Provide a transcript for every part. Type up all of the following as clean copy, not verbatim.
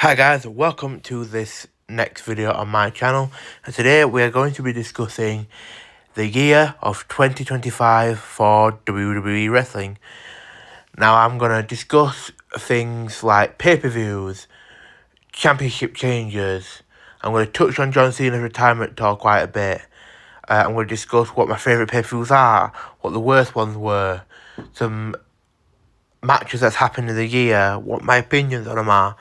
Hi guys, welcome to this next video on my channel, and today we are going to be discussing the year of 2025 for WWE Wrestling. Now I'm going to discuss things like pay-per-views, championship changes. I'm going to touch on John Cena's retirement talk quite a bit. I'm going to discuss what my favourite pay-per-views are, what the worst ones were, some matches that's happened in the year, what my opinions on them are.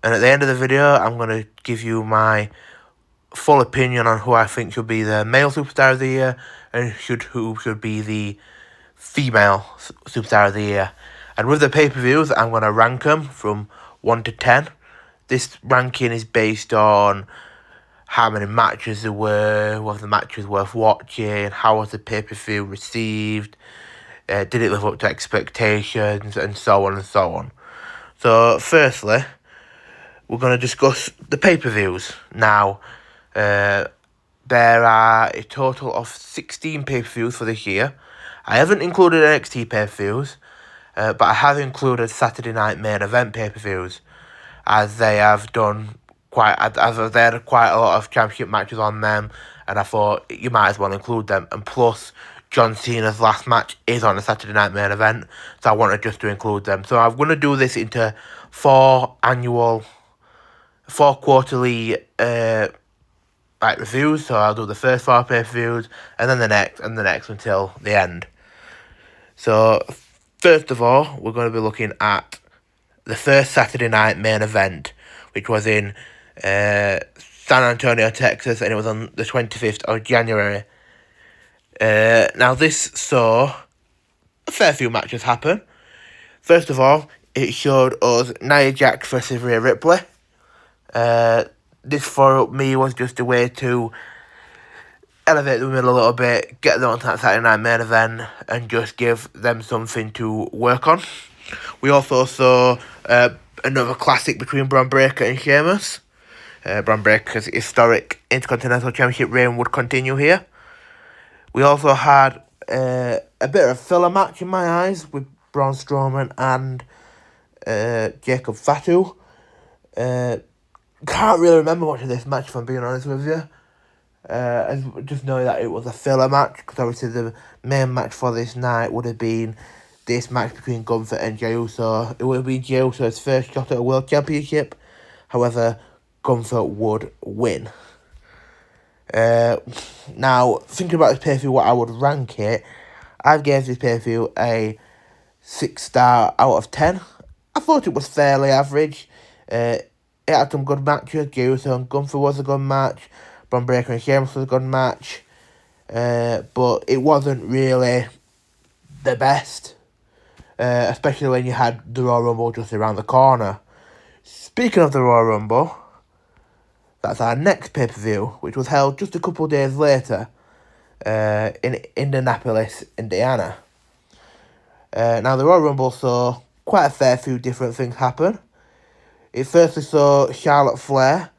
And at the end of the video, I'm going to give you my full opinion on who I think should be the male superstar of the year and who should be the female superstar of the year. And with the pay-per-views, I'm going to rank them from 1 to 10. This ranking is based on how many matches there were, whether the match was worth watching, how was the pay-per-view received, did it live up to expectations, and so on and so on. So, firstly, we're going to discuss the pay-per-views. Now, there are a total of 16 pay-per-views for this year. I haven't included NXT pay-per-views, but I have included Saturday Night Main Event pay-per-views, as they have done as they had quite a lot of championship matches on them, and I thought you might as well include them. And plus, John Cena's last match is on a Saturday Night Main Event, so I wanted just to include them. So I'm going to do this into four quarterly reviews. So I'll do the first four pay-per-views, and then the next until the end. So first of all, we're going to be looking at the first Saturday Night Main Event, which was in San Antonio, Texas, and it was on the 25th of January. Now this saw a fair few matches happen. First of all, it showed us Nia Jax versus Rhea Ripley. This for me was just a way to elevate the women a little bit, get them onto that Saturday Night Main Event, and just give them something to work on. We also saw another classic between Braun Breaker and Sheamus. Braun Breaker's historic Intercontinental Championship reign would continue here. We also had a bit of a filler match in my eyes with Braun Strowman and Jacob Fatu. Can't really remember much of this match, if I'm being honest with you. I just know that it was a filler match, because obviously the main match for this night would have been this match between Gunther and Jey Uso. It would have been Jey Uso's first shot at a World Championship. However, Gunther would win. Now, thinking about this pay-per-view, what I would rank it, I've gave this pay-per-view a 6-star out of 10. I thought it was fairly average. It had some good matches. Jey Uso and Gunther was a good match. Braun Breaker and Sheamus was a good match. But it wasn't really the best. Especially when you had the Royal Rumble just around the corner. Speaking of the Royal Rumble, that's our next pay-per-view, which was held just a couple of days later in Indianapolis, Indiana. Now, the Royal Rumble saw quite a fair few different things happen. It firstly saw Charlotte Flair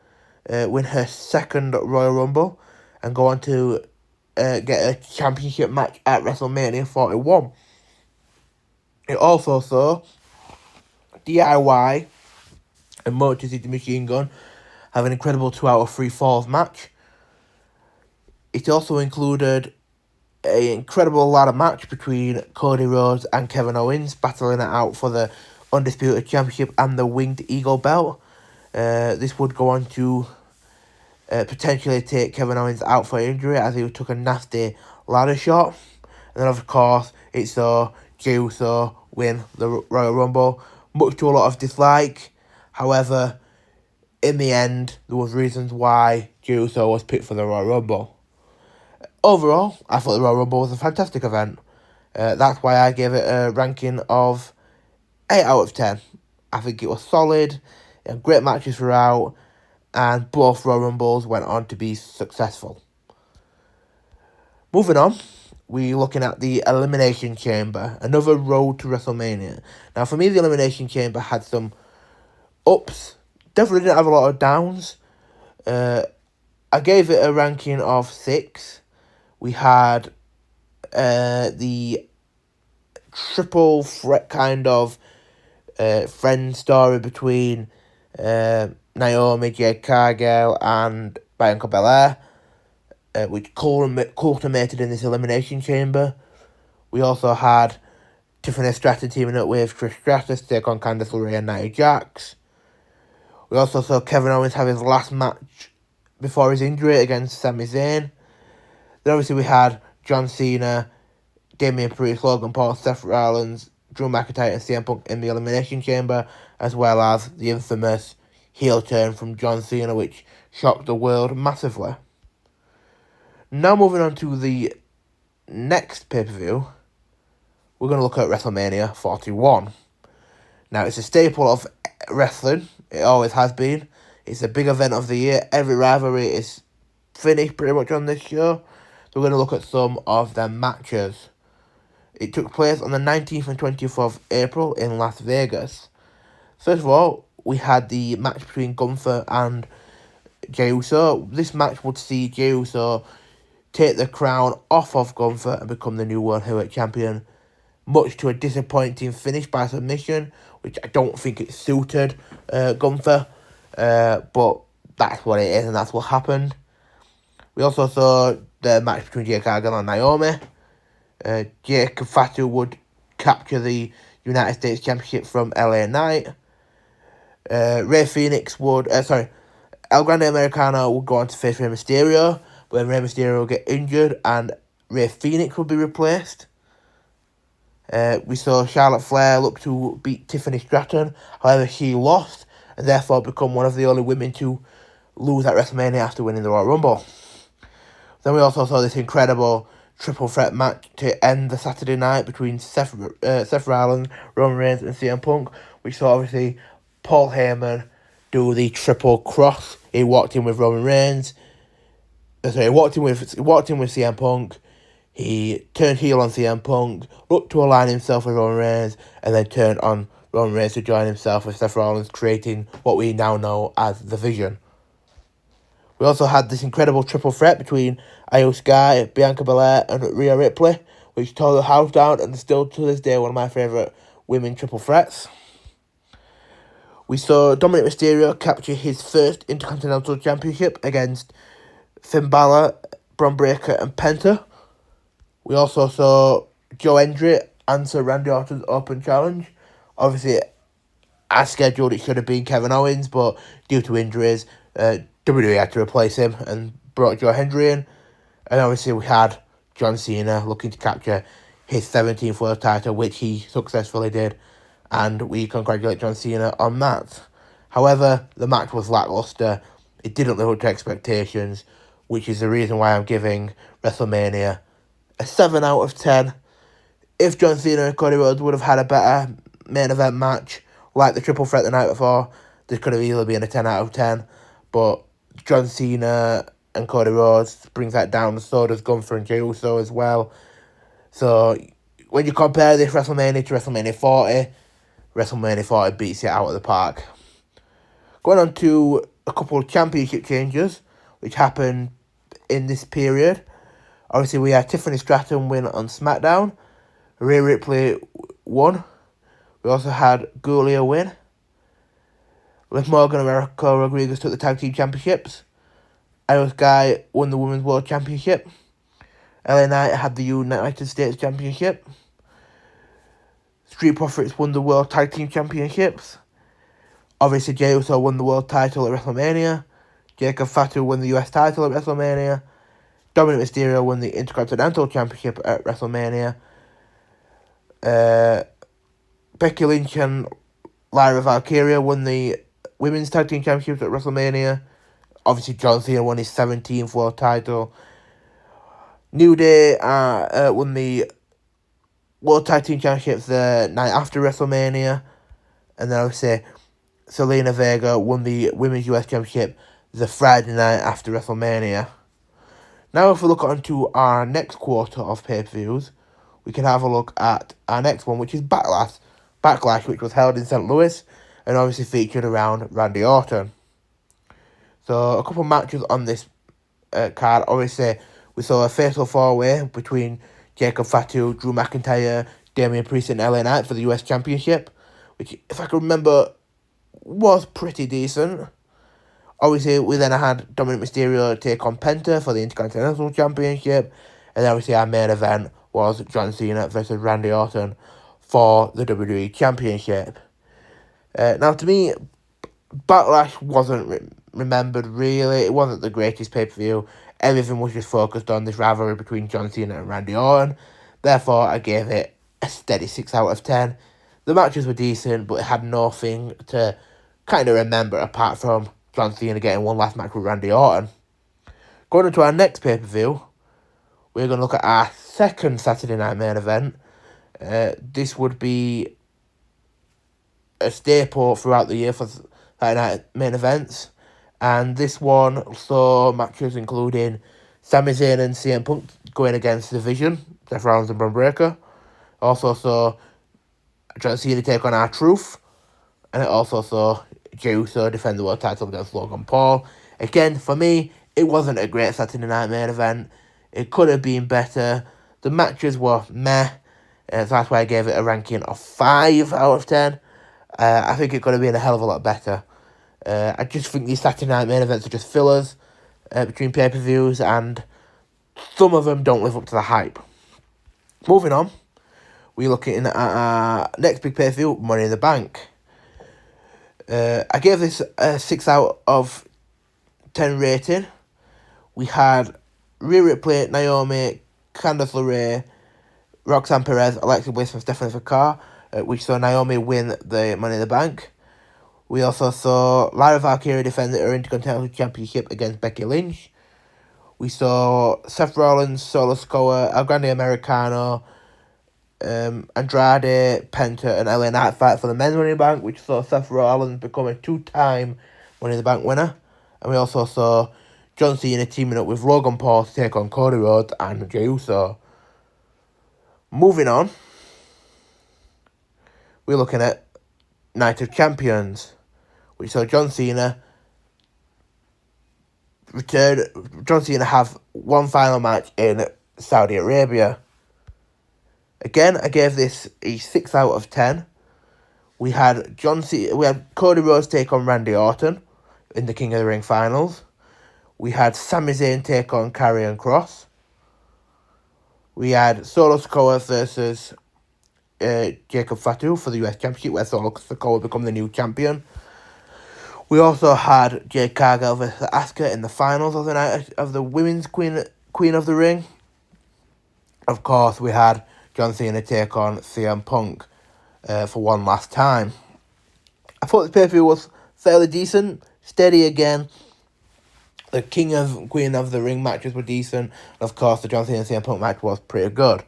win her second Royal Rumble and go on to get a championship match at WrestleMania 41. It also saw DIY and Motor City Machine Gun have an incredible 2 out of 3 falls match. It also included an incredible ladder match between Cody Rhodes and Kevin Owens, battling it out for the Undisputed Championship and the Winged Eagle belt. This would go on to potentially take Kevin Owens out for injury, as he took a nasty ladder shot. And then, of course, it saw Jey Uso win the Royal Rumble, much to a lot of dislike. However, in the end, there was reasons why Jey Uso was picked for the Royal Rumble. Overall, I thought the Royal Rumble was a fantastic event. That's why I gave it a ranking of 8 out of 10. I think it was solid, great matches throughout, and both Royal Rumbles went on to be successful. Moving on, we're looking at the Elimination Chamber, another road to WrestleMania. Now, for me, the Elimination Chamber had some ups, definitely didn't have a lot of downs. I gave it a ranking of 6. We had the triple threat kind of friend story between Naomi, Jade Cargill, and Bianca Belair, which culminated in this Elimination Chamber. We also had Tiffany Stratton teaming up with Trish Stratus to take on Candice LeRae and Nia Jax. We also saw Kevin Owens have his last match before his injury against Sami Zayn. Then obviously we had John Cena, Damian Priest, Logan Paul, Seth Rollins, Drew McIntyre and CM Punk in the Elimination Chamber, as well as the infamous heel turn from John Cena, which shocked the world massively. Now moving on to the next pay-per-view, we're going to look at WrestleMania 41. Now, it's a staple of wrestling. It always has been. It's a big event of the year. Every rivalry is finished pretty much on this show. So we're going to look at some of the matches. It took place on the 19th and 20th of April in Las Vegas. First of all, we had the match between Gunther and Jey Uso. This match would see Jey Uso take the crown off of Gunther and become the new World Heavyweight Champion, much to a disappointing finish by submission, which I don't think it suited Gunther, but that's what it is and that's what happened. We also saw the match between Jade Cargill and Naomi. Jacob Fatu would capture the United States Championship from LA Knight. El Grande Americano would go on to face Rey Mysterio, but then Rey Mysterio would get injured and Rey Fenix would be replaced. We saw Charlotte Flair look to beat Tiffany Stratton, however she lost and therefore become one of the only women to lose at WrestleMania after winning the Royal Rumble. Then we also saw this incredible triple threat match to end the Saturday night between Seth Rollins, Roman Reigns and CM Punk, which saw obviously Paul Heyman do the triple cross. He walked in with Roman Reigns. He walked in with CM Punk. He turned heel on CM Punk, looked to align himself with Roman Reigns, and then turned on Roman Reigns to join himself with Seth Rollins, creating what we now know as The Vision. We also had this incredible triple threat between Io Sky, Bianca Belair, and Rhea Ripley, which tore the house down and is still to this day one of my favourite women triple threats. We saw Dominic Mysterio capture his first Intercontinental Championship against Finn Balor, Bron Breakker, and Penta. We also saw Joe Hendry answer Randy Orton's open challenge. Obviously, as scheduled, it should have been Kevin Owens, but due to injuries, WWE had to replace him and brought Joe Hendry in. And obviously, we had John Cena looking to capture his 17th world title, which he successfully did. And we congratulate John Cena on that. However, the match was lackluster. It didn't live up to expectations, which is the reason why I'm giving WrestleMania a 7 out of 10. If John Cena and Cody Rhodes would have had a better main event match, like the triple threat the night before, this could have easily been a 10 out of 10. But John Cena and Cody Rhodes brings that down, so does Gunther and Jey Uso as well. So when you compare this WrestleMania to WrestleMania 40 beats it out of the park. Going on to a couple of championship changes, which happened in this period. Obviously, we had Tiffany Stratton win on SmackDown. Rhea Ripley won. We also had Giulia win. Liv Morgan and Raquel Rodriguez took the Tag Team Championships. Io Sky won the Women's World Championship. LA Knight had the United States Championship. Street Profits won the World Tag Team Championships. Obviously, Jey Uso won the World title at WrestleMania. Jacob Fatu won the US title at WrestleMania. Dominic Mysterio won the Intercontinental Championship at WrestleMania. Becky Lynch and Lyra Valkyria won the Women's Tag Team Championships at WrestleMania. Obviously, John Cena won his 17th world title. New Day won the World Tag Team Championships the night after WrestleMania. And then obviously, Selena Vega won the Women's US Championship the Friday night after WrestleMania. Now, if we look onto our next quarter of pay-per-views, we can have a look at our next one, which is Backlash, which was held in St. Louis and obviously featured around Randy Orton. So, a couple matches on this card. Obviously, we saw a fatal four-way between Jacob Fatu, Drew McIntyre, Damian Priest and LA Knight for the US Championship, which, if I can remember, was pretty decent. Obviously, we then had Dominic Mysterio take on Penta for the Intercontinental Championship. And then obviously our main event was John Cena versus Randy Orton for the WWE Championship. Now, to me, Backlash wasn't remembered really. It wasn't the greatest pay-per-view. Everything was just focused on this rivalry between John Cena and Randy Orton. Therefore, I gave it a steady 6 out of 10. The matches were decent, but it had nothing to kind of remember apart from John Cena getting one last match with Randy Orton. Going into our next pay-per-view, we're going to look at our second Saturday night main event. This would be a staple throughout the year for Saturday night main events. And this one saw matches including Sami Zayn and CM Punk going against the Vision, Seth Rollins and Braun Breaker. Also saw John Cena take on R-Truth. And it also saw Jey Uso defend the world title against Logan Paul. Again, for me, it wasn't a great Saturday night main event. It could have been better. The matches were meh. So that's why I gave it a ranking of 5 out of 10. I think it could have been a hell of a lot better. I just think these Saturday night main events are just fillers between pay-per-views, and some of them don't live up to the hype. Moving on, we're looking at our next big pay-per-view, Money in the Bank. I gave this a 6 out of 10 rating. We had Rhea Ripley, Naomi, Candice LeRae, Roxanne Perez, Alexa Bliss, and Stephanie Vacar, which saw Naomi win the Money in the Bank. We also saw Lyra Valkyria defend her Intercontinental Championship against Becky Lynch. We saw Seth Rollins, Solo Sikoa, El Grande Americano, Andrade, Penta, and LA Knight fight for the men's Money in the Bank, which saw Seth Rollins become a 2-time Money in the Bank winner. And we also saw John Cena teaming up with Logan Paul to take on Cody Rhodes and Jey Uso. Moving on, we're looking at Night of Champions, which saw John Cena have one final match in Saudi Arabia. Again, I gave this a 6 out of 10. We had Cody Rhodes take on Randy Orton in the King of the Ring finals. We had Sami Zayn take on Karrion Kross. We had Solo Sikoa versus Jacob Fatu for the US Championship, where Solo Sikoa become the new champion. We also had Jade Cargill versus Asuka in the finals of the night of the Women's Queen of the Ring. Of course, we had John Cena take on CM Punk for one last time. I thought the pay-per-view was fairly decent, steady again. The King of Queen of the Ring matches were decent. And of course, the John Cena and CM Punk match was pretty good.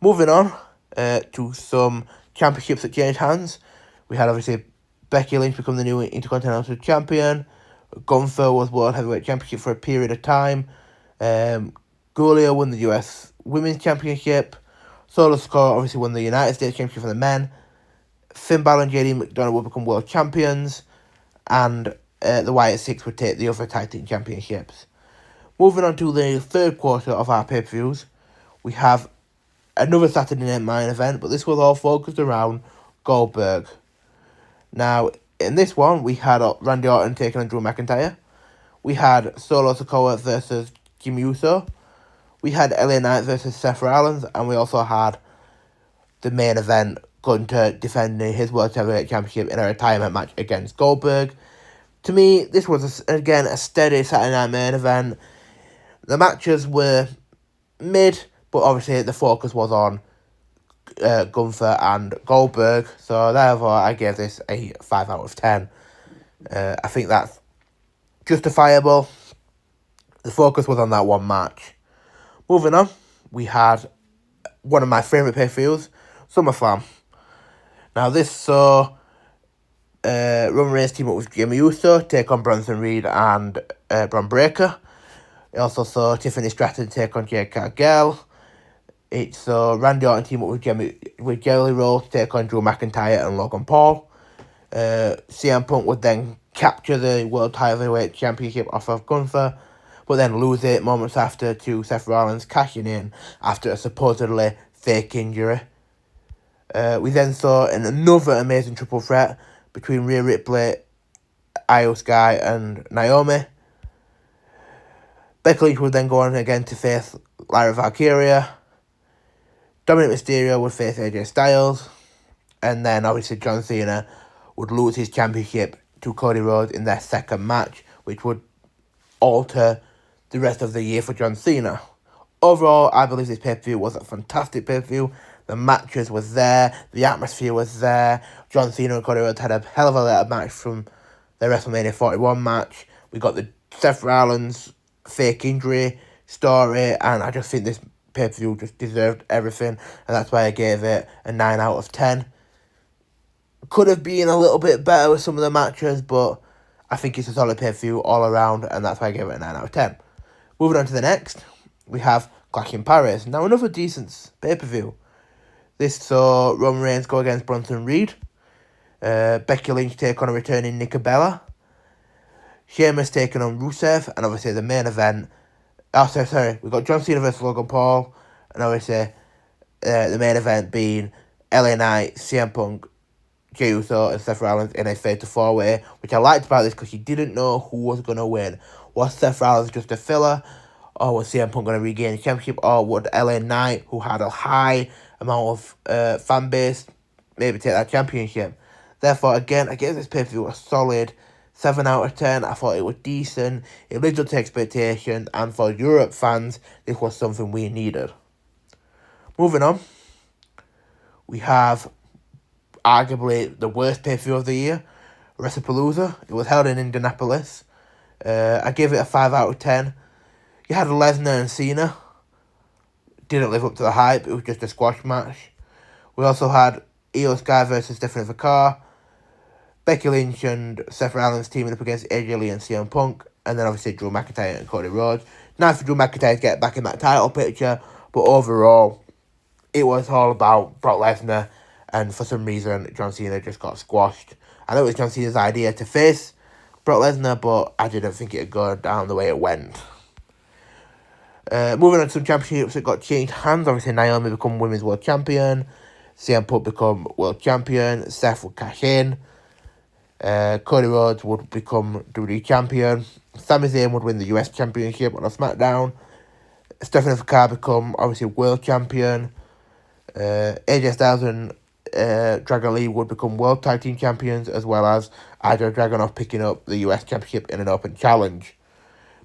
Moving on to some championships that changed hands. We had obviously Becky Lynch become the new Intercontinental Champion. Gunther was World Heavyweight Championship for a period of time. Giulia won the US Women's Championship. Solo Sikoa obviously won the United States Championship for the men. Finn Balor and JD McDonough will become world champions. And the Wyatt Six would take the other tag team championships. Moving on to the third quarter of our pay-per-views, we have another Saturday Night main event, but this was all focused around Goldberg. Now, in this one, we had Randy Orton taking on Drew McIntyre. We had Solo Sikoa versus Jimmy Uso. We had LA Knight versus Seth Rollins, and we also had the main event, Gunther defending his World Heavyweight Championship in a retirement match against Goldberg. To me, this was, again, a steady Saturday Night main event. The matches were mid, but obviously the focus was on Gunther and Goldberg. So therefore, I gave this a 5 out of 10. I think that's justifiable. The focus was on that one match. Moving on, we had one of my favourite pay-per-views, SummerSlam. Now this saw Roman Reigns team up with Jimmy Uso, take on Bronson Reed and Braun Breaker. It also saw Tiffany Stratton take on Jade Cargill. It saw Randy Orton team up with Jelly Roll to take on Drew McIntyre and Logan Paul. CM Punk would then capture the World Heavyweight Championship off of Gunther, but then lose it moments after to Seth Rollins, cashing in after a supposedly fake injury. We then saw another amazing triple threat between Rhea Ripley, Io Sky, and Naomi. Becky Lynch would then go on again to face Lyra Valkyria. Dominic Mysterio would face AJ Styles. And then obviously John Cena would lose his championship to Cody Rhodes in their second match, which would alter the rest of the year for John Cena. Overall, I believe this pay-per-view was a fantastic pay-per-view. The matches was there, the atmosphere was there. John Cena and Cody Rhodes had a hell of a lot of match from their WrestleMania 41 match. We got the Seth Rollins fake injury story, and I just think this pay-per-view just deserved everything, and that's why I gave it a 9 out of 10. Could have been a little bit better with some of the matches, but I think it's a solid pay-per-view all around, and that's why I gave it a 9 out of 10. Moving on to the next, we have Clash in Paris. Now, another decent pay-per-view. This saw Roman Reigns go against Bronson Reed. Becky Lynch take on a returning Nikki Bella. Sheamus taking on Rusev, and obviously the main event. We got John Cena versus Logan Paul, and obviously the main event being LA Knight, CM Punk, Jey Uso, and Seth Rollins in a fatal four-way, which I liked about this because you didn't know who was going to win. Was Seth Rollins just a filler, or was CM Punk going to regain the championship, or would LA Knight, who had a high amount of fan base, maybe take that championship? Therefore, again, I gave this pay-per-view a solid 7 out of 10. I thought it was decent, it lived up to expectations, and for Europe fans, this was something we needed. Moving on, we have arguably the worst pay-per-view of the year, WrestlePalooza. It was held in Indianapolis. I gave it a 5 out of 10. You had Lesnar and Cena. Didn't live up to the hype. It was just a squash match. We also had Io Sky versus Stephanie Vacar. Becky Lynch and Seth Rollins teaming up against AJ Lee and CM Punk. And then obviously Drew McIntyre and Cody Rhodes. Nice for Drew McIntyre to get back in that title picture. But overall, it was all about Brock Lesnar. And for some reason, John Cena just got squashed. I know it was John Cena's idea to face Brock Lesnar, but I didn't think it would go down the way it went. Moving on to some championships that got changed hands. Obviously, Naomi become Women's World Champion. CM Punk become World Champion. Seth would cash in. Cody Rhodes would become WWE Champion. Sami Zayn would win the US Championship on a SmackDown. Stephanie Vacar become, obviously, World Champion. AJ Styles and Dragon Lee would become World Tag Team Champions, as well as Ilja Dragunov picking up the US Championship in an open challenge.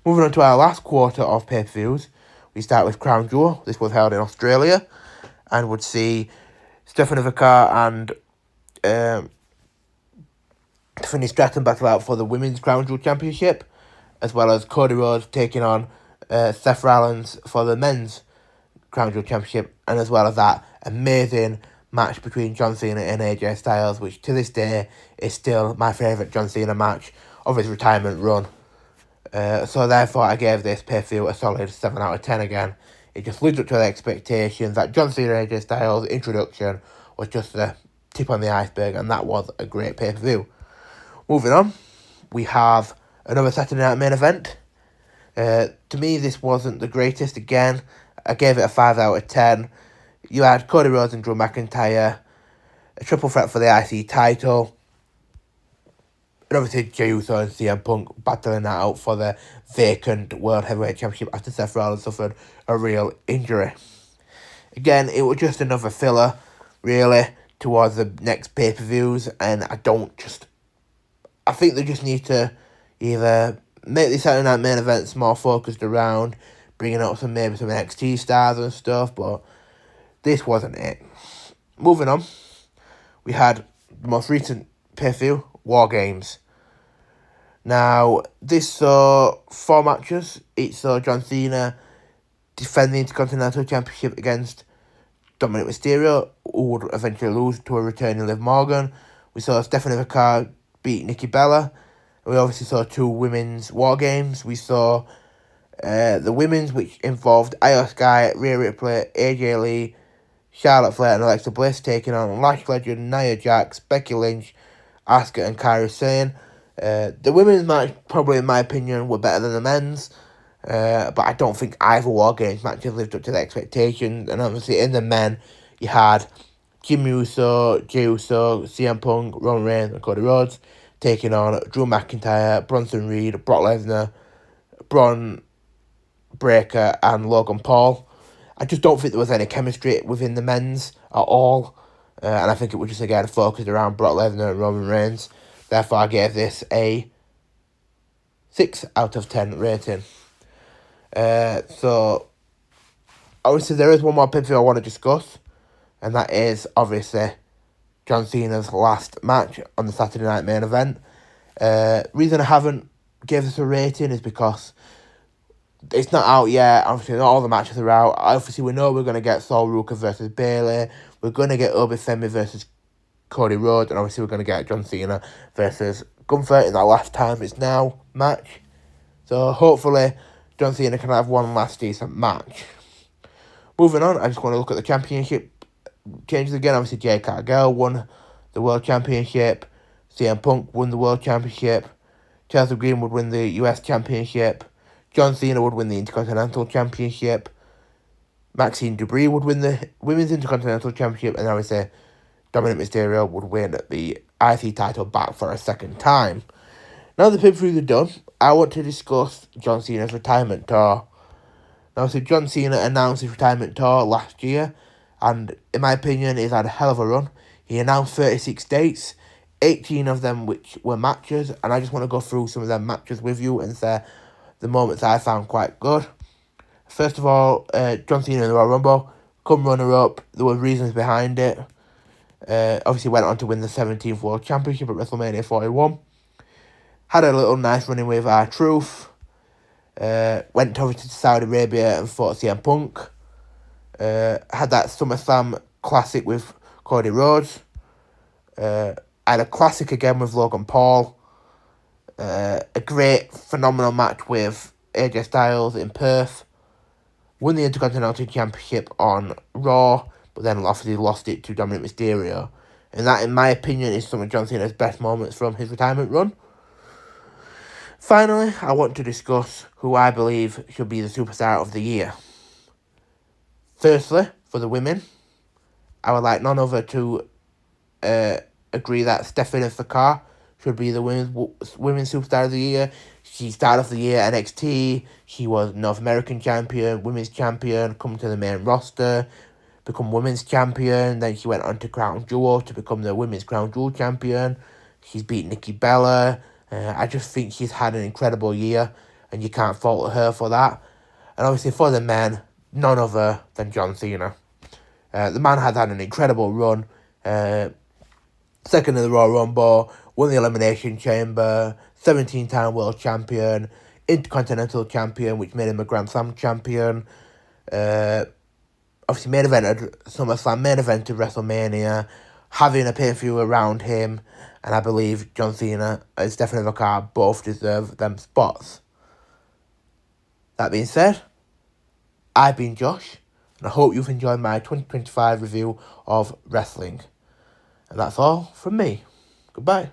Moving on to our last quarter of pay-per-views, we start with Crown Jewel. This was held in Australia, and would see Stephanie Vacar and Tiffany Stratton battle out for the Women's Crown Jewel Championship, as well as Cody Rhodes taking on Seth Rollins for the Men's Crown Jewel Championship, and as well as that amazing match between John Cena and AJ Styles, which to this day is still my favourite John Cena match of his retirement run. So therefore I gave this pay-per-view a solid 7 out of 10 again. It just lived up to the expectations. That John Cena and AJ Styles introduction was just the tip on the iceberg, and that was a great pay-per-view. Moving on, we have another Saturday night main event. To me, this wasn't the greatest. Again, I gave it a 5 out of 10. You had Cody Rhodes and Drew McIntyre, a triple threat for the IC title. And obviously Jey Uso and CM Punk battling that out for the vacant World Heavyweight Championship after Seth Rollins suffered a real injury. Again, it was just another filler, really, towards the next pay-per-views, and I think they just need to either make the Saturday night main events more focused around bringing out maybe some NXT stars and stuff, but this wasn't it. Moving on, we had the most recent pay-per-view, War Games. Now, this saw 4 matches. It saw John Cena defending the Intercontinental Championship against Dominic Mysterio, who would eventually lose to a returning Liv Morgan. We saw Stephanie Vacar beat Nikki Bella. We obviously saw 2 women's War Games. We saw the women's, which involved Io Sky, Rhea Ripley, AJ Lee, Charlotte Flair and Alexa Bliss taking on Lash Legend, Nia Jax, Becky Lynch, Asuka and Kairi Sane. The women's match, probably in my opinion, were better than the men's. But I don't think either War Games matches lived up to the expectations. And obviously in the men, you had Jimmy Uso, Jey Uso, CM Punk, Roman Reigns, and Cody Rhodes taking on Drew McIntyre, Bronson Reed, Brock Lesnar, Braun Breaker, and Logan Paul. I just don't think there was any chemistry within the men's at all. And I think it was just, again, focused around Brock Lesnar and Roman Reigns. Therefore, I gave this a 6 out of 10 rating. So, obviously, there is one more pay-per-view I want to discuss. And that is, obviously, John Cena's last match on the Saturday Night Main Event. Reason I haven't gave this a rating is because it's not out yet. Obviously, not all the matches are out. Obviously, we know we're going to get Sol Ruka versus Bayley. We're going to get Obi Femi versus Cody Rhodes. And obviously, we're going to get John Cena versus Gunther in that last time it's now match. So, hopefully, John Cena can have one last decent match. Moving on, I just want to look at the championship changes again. Obviously, Jade Cargill won the World Championship. CM Punk won the World Championship. Chelsea Green would win the US Championship. John Cena would win the Intercontinental Championship. Maxine Dubry would win the Women's Intercontinental Championship. And obviously, Dominic Mysterio would win the IC title back for a second time. Now the pay-per-views are done, I want to discuss John Cena's retirement tour. Now, so John Cena announced his retirement tour last year, and in my opinion, he's had a hell of a run. He announced 36 dates, 18 of them which were matches, and I just want to go through some of them matches with you and say the moments I found quite good. First of all, John Cena in the Royal Rumble, come runner-up, there were reasons behind it. Obviously went on to win the 17th World Championship at WrestleMania 41. Had a little nice running with R-Truth. Went over to Saudi Arabia and fought CM Punk. Had that SummerSlam classic with Cody Rhodes. Had a classic again with Logan Paul. A great, phenomenal match with AJ Styles in Perth. Won the Intercontinental Championship on Raw, but then obviously lost it to Dominic Mysterio. And that, in my opinion, is some of John Cena's best moments from his retirement run. Finally, I want to discuss who I believe should be the superstar of the year. Firstly, for the women, I would like none other to agree that Stephanie Sakar should be the women's superstar of the year. She started off the year at NXT. She was North American champion, women's champion, come to the main roster, become women's champion. Then she went on to Crown Jewel to become the women's Crown Jewel champion. She's beat Nikki Bella. I just think she's had an incredible year, and you can't fault her for that. And obviously for the men, none other than John Cena. The man has had an incredible run. Second in the Royal Rumble, won the Elimination Chamber, 17-time World Champion, Intercontinental Champion, which made him a Grand Slam champion. Obviously main event at SummerSlam, main event at WrestleMania, having a pay-per-view around him, and I believe John Cena and Stephanie McMahon both deserve them spots. That being said, I've been Josh, and I hope you've enjoyed my 2025 review of wrestling. And that's all from me. Goodbye.